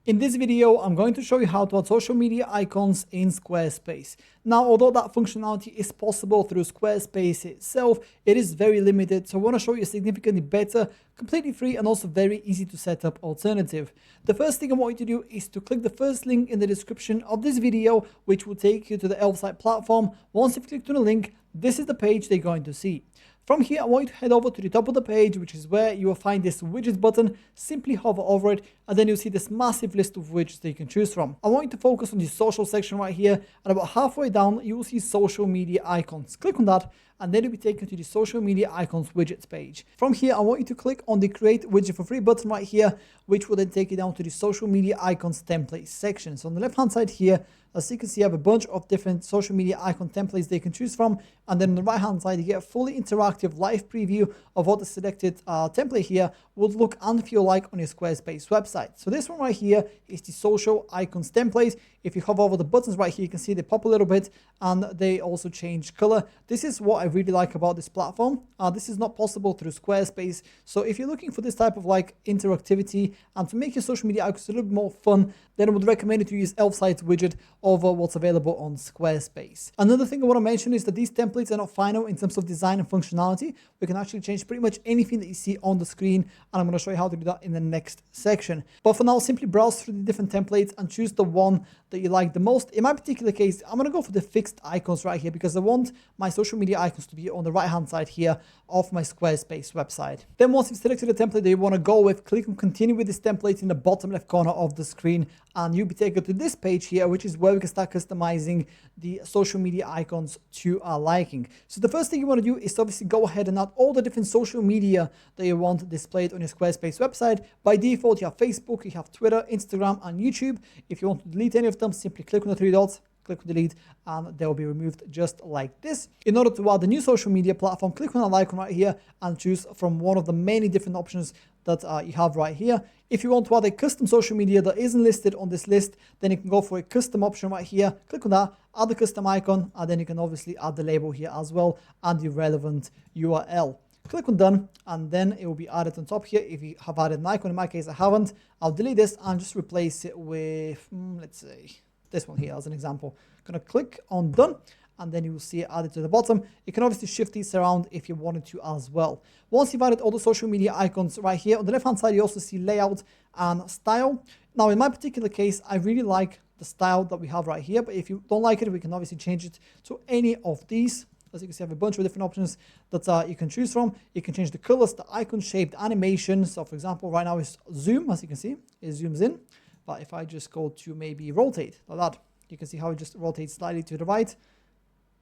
In this video, I'm going to show you how to add social media icons in Squarespace. Now, although that functionality is possible through Squarespace itself, it is very limited, so I want to show you a significantly better, completely free and also very easy to set up alternative. The first thing I want you to do is to click the first link in the description of this video, which will take you to the Elfsight platform. Once you've clicked on the link, this is the page they're going to see. From here, I want you to head over to the top of the page, which is where you will find this widgets button. Simply hover over it, and then you'll see this massive list of widgets that you can choose from. I want you to focus on the social section right here, and about halfway down, you will see social media icons. Click on that, and then you'll be taken to the social media icons widgets page. From here, I want you to click on the create widget for free button right here, which will then take you down to the social media icons templates section. So on the left hand side here, as you can see, I have a bunch of different social media icon templates they can choose from. And then on the right hand side, you get a fully interactive live preview of what the selected template here would look and feel like on your Squarespace website. So this one right here is the social icons template. If you hover over the buttons right here, you can see they pop a little bit and they also change color. This is what I really like about this platform. This is not possible through Squarespace. So if you're looking for this type of like interactivity and to make your social media icons a little bit more fun, then I would recommend you to use Elfsight widget over what's available on Squarespace. Another thing I want to mention is that these templates are not final in terms of design and functionality. We can actually change pretty much anything that you see on the screen, and I'm going to show you how to do that in the next section. But for now, simply browse through the different templates and choose the one that you like the most. In my particular case, I'm going to go for the fixed icons right here because I want my social media icons to be on the right hand side here of my Squarespace website. Then once you've selected the template that you want to go with, click on continue with this template in the bottom left corner of the screen, and you'll be taken to this page here, which is where we can start customizing the social media icons to our liking. So the first thing you want to do is obviously go ahead and add all the different social media that you want displayed on your Squarespace website. By default, you have Facebook, you have Twitter, Instagram, and YouTube. If you want to delete any of them, simply click on the three dots, click on delete, and they will be removed just like this. In order to add the new social media platform, click on the icon right here and choose from one of the many different options that you have right here. If you want to add a custom social media that isn't listed on this list, then you can go for a custom option right here. Click on that, add the custom icon, and then you can obviously add the label here as well and the relevant URL. Click on done, and then it will be added on top here. If you have added an icon, in my case I haven't, I'll delete this and just replace it with, let's say, this one here as an example. I'm going to click on done, and then you will see it added to the bottom. You can obviously shift these around if you wanted to as well. Once you've added all the social media icons right here, on the left hand side you also see layout and style. Now in my particular case, I really like the style that we have right here, but if you don't like it, we can obviously change it to any of these. As you can see, I have a bunch of different options that you can choose from. You can change the colors, the icon shape, the animation. So for example, right now it's zoom, as you can see, it zooms in. But if I just go to maybe rotate like that, you can see how it just rotates slightly to the right.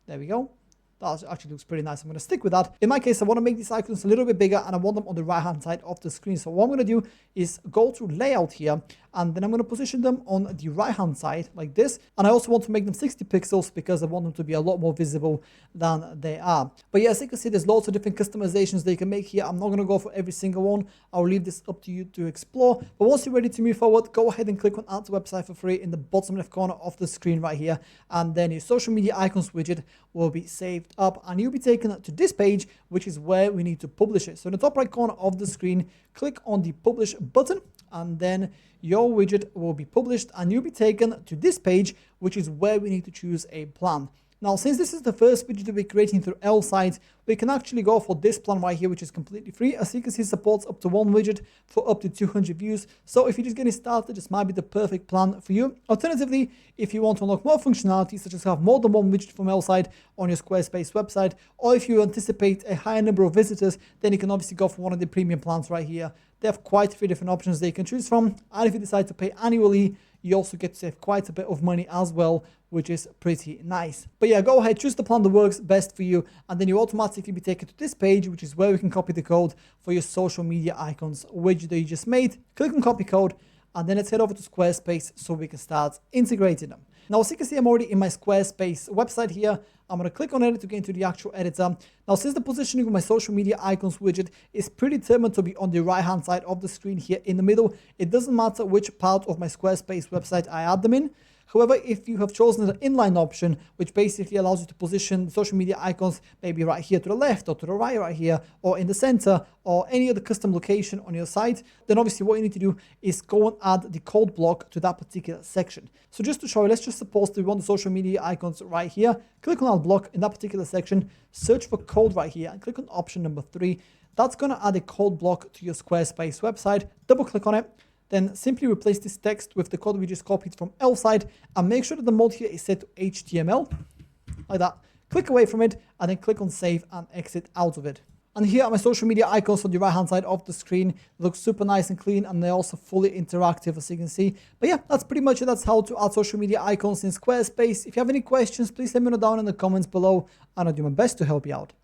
There we go. That actually looks pretty nice. I'm going to stick with that. In my case, I want to make these icons a little bit bigger and I want them on the right hand side of the screen. So what I'm going to do is go to layout here, and then I'm going to position them on the right hand side like this. And I also want to make them 60 pixels because I want them to be a lot more visible than they are. But yeah, as you can see, there's lots of different customizations that you can make here. I'm not going to go for every single one. I'll leave this up to you to explore. But once you're ready to move forward, go ahead and click on add to website for free in the bottom left corner of the screen right here. And then your social media icons widget will be saved up and you'll be taken to this page, which is where we need to publish it. So in the top right corner of the screen, click on the publish button, and then your widget will be published and you'll be taken to this page, which is where we need to choose a plan. Now, since this is the first widget that we're creating through Elfsight, we can actually go for this plan right here, which is completely free. As you can see, it supports up to one widget for up to 200 views. So if you're just getting started, this might be the perfect plan for you. Alternatively, if you want to unlock more functionality, such as have more than one widget from Elfsight on your Squarespace website, or if you anticipate a higher number of visitors, then you can obviously go for one of the premium plans right here. They have quite a few different options that you can choose from. And if you decide to pay annually, you also get to save quite a bit of money as well, which is pretty nice. But yeah, go ahead, choose the plan that works best for you, and then you automatically be taken to this page, which is where we can copy the code for your social media icons widget that you just made. Click on copy code, and then let's head over to Squarespace so we can start integrating them. Now, as you can see, I'm already in my Squarespace website here. I'm going to click on edit to get into the actual editor. Now, since the positioning of my social media icons widget is predetermined to be on the right hand side of the screen here in the middle, it doesn't matter which part of my Squarespace website I add them in. However, if you have chosen the inline option, which basically allows you to position social media icons maybe right here to the left or to the right here or in the center or any other custom location on your site, then obviously what you need to do is go and add the code block to that particular section. So just to show you, let's just suppose that we want the social media icons right here. Click on add block in that particular section, search for code right here and click on option number 3. That's going to add a code block to your Squarespace website. Double click on it. Then simply replace this text with the code we just copied from else side and make sure that the mode here is set to HTML, like that. Click away from it and then click on save and exit out of it. And here are my social media icons on the right hand side of the screen. They look super nice and clean and they're also fully interactive, as you can see. But yeah, that's pretty much it. That's how to add social media icons in Squarespace. If you have any questions, please let me know down in the comments below and I'll do my best to help you out.